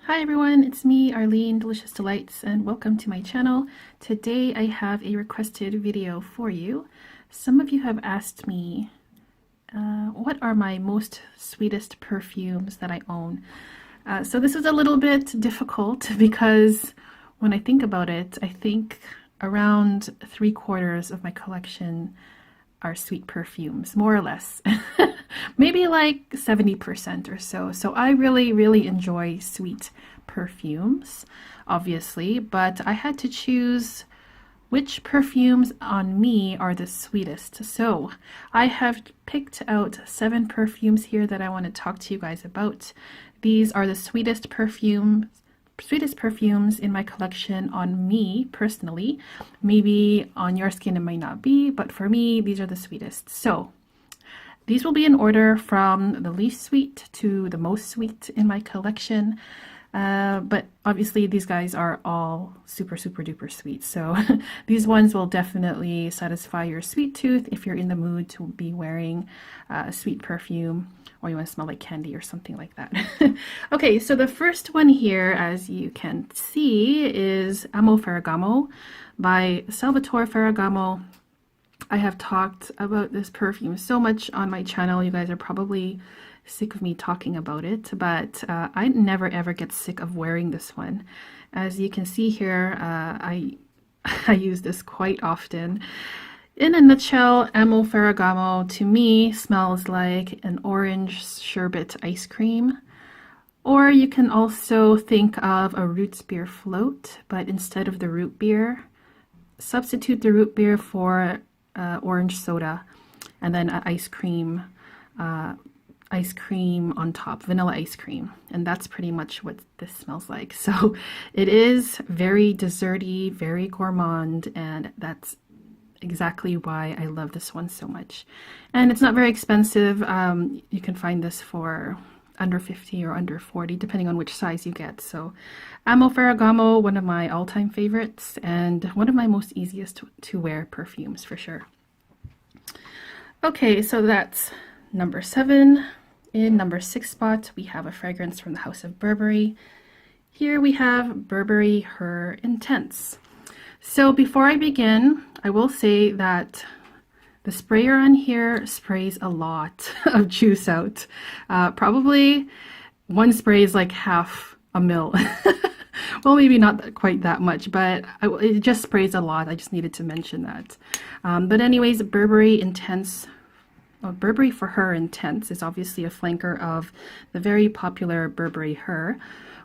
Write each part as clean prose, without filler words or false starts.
Hi everyone, it's me, Arlene, Delicious Delights, and welcome to my channel. Today I have a requested video for you. Some of you have asked me what are my most sweetest perfumes that I own. So this is a little bit difficult because when I think about it, I think around 3/4 of my collection are sweet perfumes, more or less. Maybe like 70% or so. So I really enjoy sweet perfumes, obviously, but I had to choose which perfumes on me are the sweetest. So I have picked out 7 perfumes here that I want to talk to you guys about. These are the sweetest perfumes in my collection on me personally. Maybe on your skin it might not be, but for me these are the sweetest. So these will be in order from the least sweet to the most sweet in my collection. But obviously these guys are all super duper sweet. So these ones will definitely satisfy your sweet tooth if you're in the mood to be wearing a sweet perfume, or you want to smell like candy or something like that. Okay, so the first one here, as you can see, is Amo Ferragamo by Salvatore Ferragamo. I have talked about this perfume so much on my channel. You guys are probably sick of me talking about it, but I never ever get sick of wearing this one. As you can see here, I use this quite often. In a nutshell, Amo Ferragamo to me smells like an orange sherbet ice cream. Or you can also think of a root beer float, but instead of the root beer, substitute the root beer for orange soda, and then ice cream on top, vanilla ice cream, and that's pretty much what this smells like. So it is very desserty, very gourmand, and that's exactly why I love this one so much. And it's not very expensive. You can find this for under 50 or under 40 depending on which size you get. So Amo Ferragamo, one of my all-time favorites and one of my most easiest to wear perfumes for sure. Okay, so that's number 7. In number 6 spot, we have a fragrance from the House of Burberry. Here we have Burberry Her Intense. So before I begin, I will say that the sprayer on here sprays a lot of juice out. Probably one spray is like half a mil. Well, maybe not quite that much, but it just sprays a lot. I just needed to mention that. But anyways, Burberry Intense. Burberry for Her Intense is obviously a flanker of the very popular Burberry Her,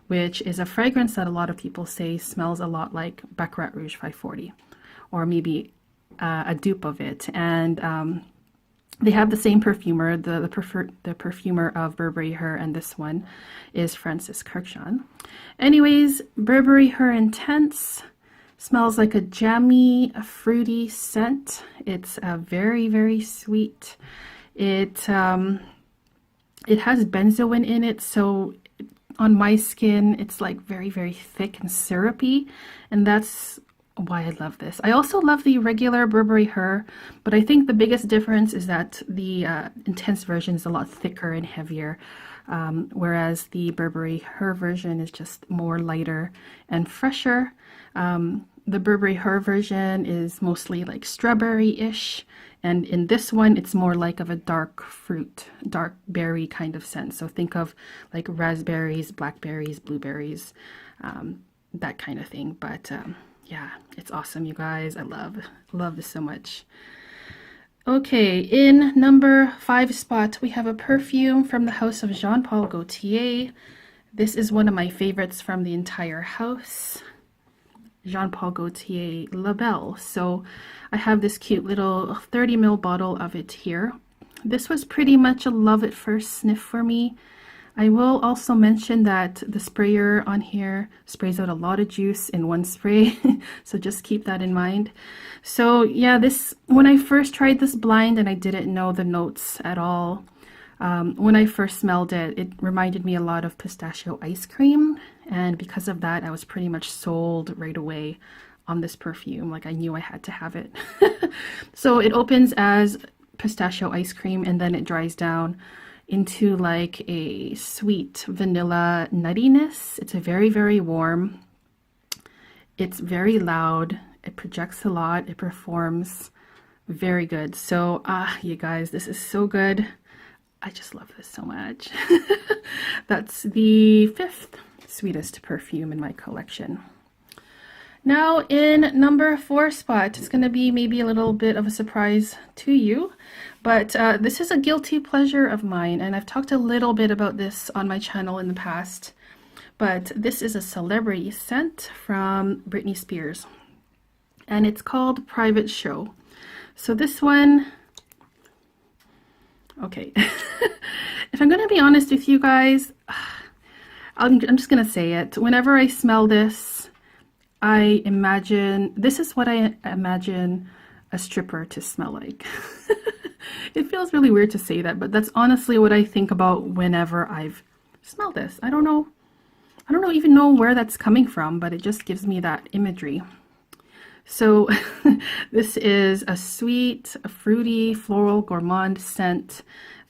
which is a fragrance that a lot of people say smells a lot like Baccarat Rouge 540, or maybe a dupe of it. And they have the same perfumer, the perfumer of Burberry Her, and this one is Francis Kurkdjian. Anyways, Burberry Her Intense smells like a jammy, fruity scent. It's very sweet. It has benzoin in it, so on my skin it's like very thick and syrupy, and that's why I love this. I also love the regular Burberry Her, but I think the biggest difference is that the intense version is a lot thicker and heavier, whereas the Burberry Her version is just more lighter and fresher. The Burberry Her version is mostly like strawberry-ish, and in this one it's more like of a dark fruit, dark berry kind of scent. So think of like raspberries, blackberries, blueberries, that kind of thing. But yeah, it's awesome, you guys. I love this so much. Okay, in number 5 spot, we have a perfume from the house of Jean Paul Gaultier. This is one of my favorites from the entire house. Jean Paul Gaultier La Belle. So I have this cute little 30 ml bottle of it here. This was pretty much a love at first sniff for me. I will also mention that the sprayer on here sprays out a lot of juice in one spray, so just keep that in mind. So yeah, when I first tried this blind and I didn't know the notes at all, when I first smelled it, it reminded me a lot of pistachio ice cream, and because of that, I was pretty much sold right away on this perfume. Like, I knew I had to have it. So it opens as pistachio ice cream, and then it dries down into like a sweet vanilla nuttiness. It's a very, very warm. It's very loud. It projects a lot. It performs very good. So, you guys, this is so good. I just love this so much. That's the 5th sweetest perfume in my collection. Now in number 4 spot, it's going to be maybe a little bit of a surprise to you, but this is a guilty pleasure of mine, and I've talked a little bit about this on my channel in the past, but this is a celebrity scent from Britney Spears, and it's called Private Show. So this one, okay, if I'm going to be honest with you guys, I'm just going to say it. Whenever I smell this, I imagine, this is what I imagine a stripper to smell like. It feels really weird to say that, but that's honestly what I think about whenever I've smelled this. I don't even know where that's coming from, but it just gives me that imagery. So this is a sweet, a fruity, floral, gourmand scent.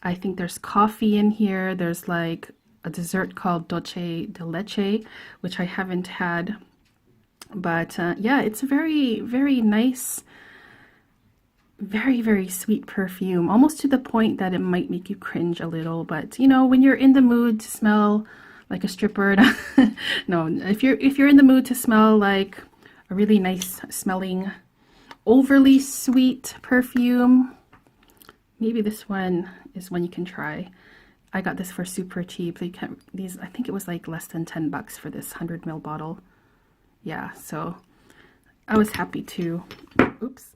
I think there's coffee in here. There's like a dessert called dulce de leche, which I haven't had. But yeah, it's a very, very nice, very, very sweet perfume, almost to the point that it might make you cringe a little. But you know, when you're in the mood to smell like a stripper, no, if you're in the mood to smell like a really nice smelling, overly sweet perfume, maybe this one is one you can try. I got this for super cheap. I think it was like less than $10 for this 100 ml bottle. Yeah, so I was happy to, oops,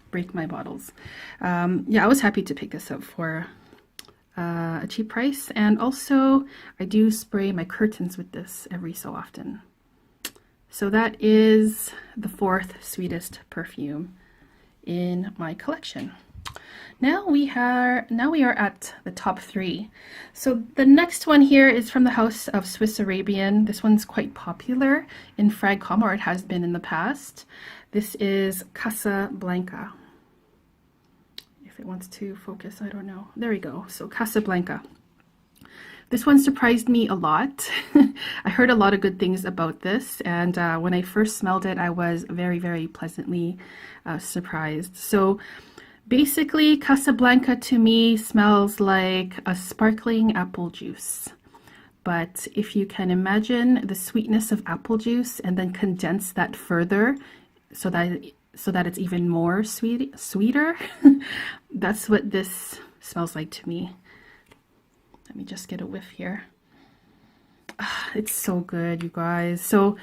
break my bottles. Yeah, I was happy to pick this up for a cheap price. And also, I do spray my curtains with this every so often. So that is the 4th sweetest perfume in my collection. Now we are at the top 3. So the next one here is from the house of Swiss Arabian. This one's quite popular in Ferragamo, or it has been in the past. This is Casa Blanca. If it wants to focus, I don't know. There we go. So Casa Blanca. This one surprised me a lot. I heard a lot of good things about this, and when I first smelled it, I was very, very pleasantly surprised. So basically, Casa Blanca to me smells like a sparkling apple juice. But if you can imagine the sweetness of apple juice and then condense that further so that it's even more sweeter, that's what this smells like to me. Let me just get a whiff here. It's so good, you guys. So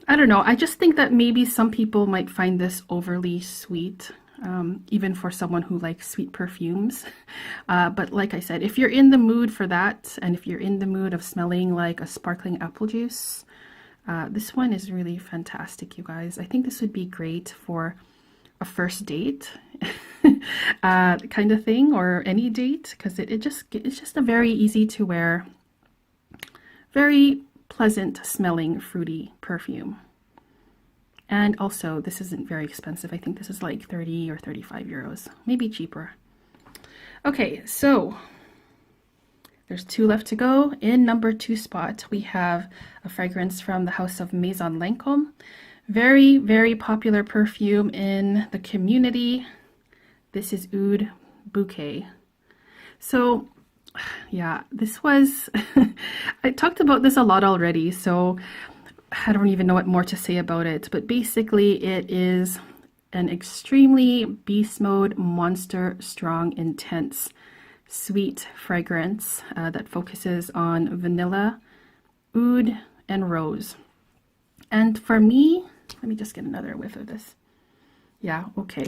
I don't know. I just think that maybe some people might find this overly sweet. Even for someone who likes sweet perfumes. But like I said, if you're in the mood for that, and if you're in the mood of smelling like a sparkling apple juice, this one is really fantastic, you guys. I think this would be great for a first date kind of thing, or any date, because it's just a very easy to wear, very pleasant smelling fruity perfume. And also, this isn't very expensive. I think this is like 30 or 35 euros, maybe cheaper. Okay, so there's 2 left to go. In number 2 spot, we have a fragrance from the house of Maison Lancôme. Very, very popular perfume in the community. This is Oud Bouquet. So yeah, this was, I talked about this a lot already, so I don't even know what more to say about it, but basically it is an extremely beast mode, monster, strong, intense, sweet fragrance that focuses on vanilla, oud, and rose. And for me, let me just get another whiff of this. Yeah, okay.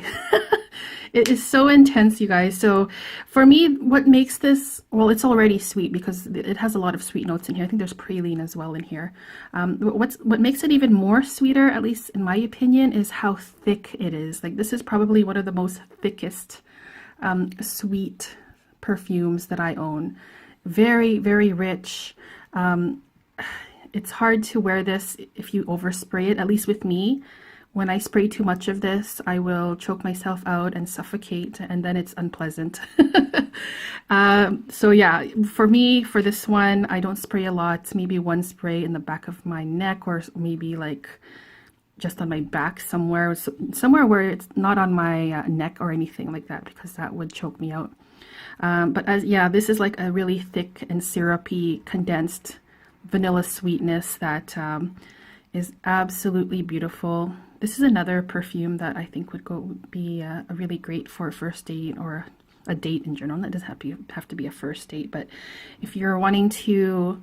It is so intense, you guys. So for me, what makes this, well, it's already sweet because it has a lot of sweet notes in here. I think there's praline as well in here. What makes it even more sweeter, at least in my opinion, is how thick it is. Like, this is probably one of the most thickest sweet perfumes that I own. Very, very rich. It's hard to wear this if you overspray it, at least with me. when I spray too much of this, I will choke myself out and suffocate, and then it's unpleasant. So yeah, for me, for this one, I don't spray a lot. Maybe one spray in the back of my neck, or maybe like just on my back somewhere where it's not on my neck or anything like that, because that would choke me out. But yeah, this is like a really thick and syrupy condensed vanilla sweetness that is absolutely beautiful. This is another perfume that I think would be a really great for a first date, or a date in general. That doesn't have to be a first date, but if you're wanting to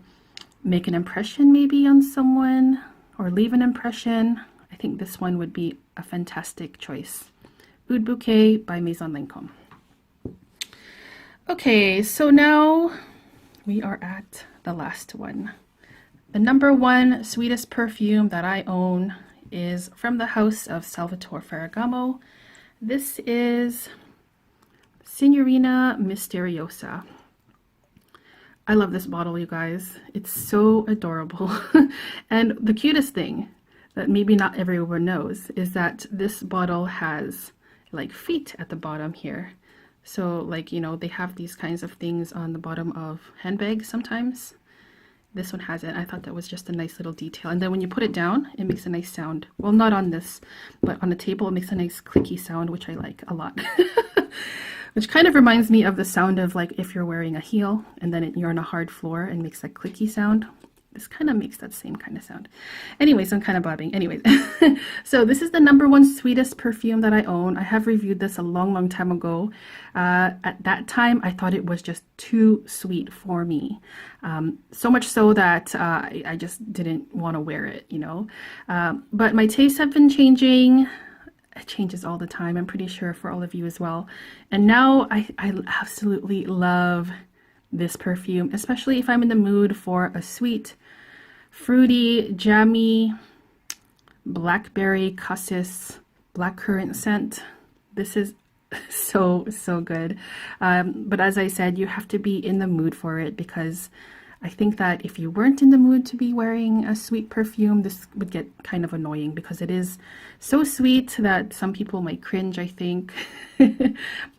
make an impression maybe on someone or leave an impression, I think this one would be a fantastic choice. Oud Bouquet by Maison Lancôme. Okay, so now we are at the last one. The number one sweetest perfume that I own is from the house of Salvatore Ferragamo. This is Seniorina Misteriosa. I love this bottle, you guys. It's so adorable. And the cutest thing that maybe not everyone knows is that this bottle has like feet at the bottom here. So like, you know, they have these kinds of things on the bottom of handbags sometimes. This one has it. I thought that was just a nice little detail. And then when you put it down, it makes a nice sound. Well, not on this, but on the table, it makes a nice clicky sound, which I like a lot. Which kind of reminds me of the sound of like if you're wearing a heel and then you're on a hard floor and makes that clicky sound. This kind of makes that same kind of sound. Anyways, I'm kind of blabbing. Anyways, so this is the number one sweetest perfume that I own. I have reviewed this a long time ago. At that time, I thought it was just too sweet for me. So much so that I just didn't want to wear it, you know. But my tastes have been changing. It changes all the time, I'm pretty sure, for all of you as well. And now I absolutely love this perfume, especially if I'm in the mood for a sweet, fruity, jammy, blackberry, cassis, blackcurrant scent. This is so good. But as I said, you have to be in the mood for it, because I think that if you weren't in the mood to be wearing a sweet perfume, this would get kind of annoying, because it is so sweet that some people might cringe, I think.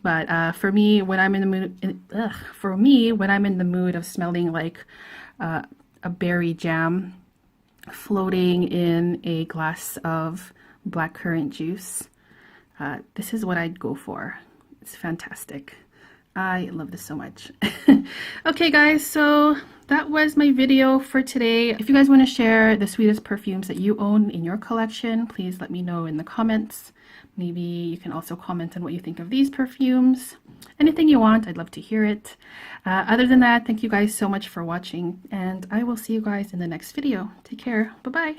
But for me, when I'm in the mood, when I'm in the mood of smelling like a berry jam floating in a glass of blackcurrant juice, this is what I'd go for. It's fantastic. I love this so much. Okay guys, so that was my video for today. If you guys want to share the sweetest perfumes that you own in your collection, please let me know in the comments. Maybe you can also comment on what you think of these perfumes. Anything you want, I'd love to hear it. Other than that, thank you guys so much for watching, and I will see you guys in the next video. Take care. Bye-bye.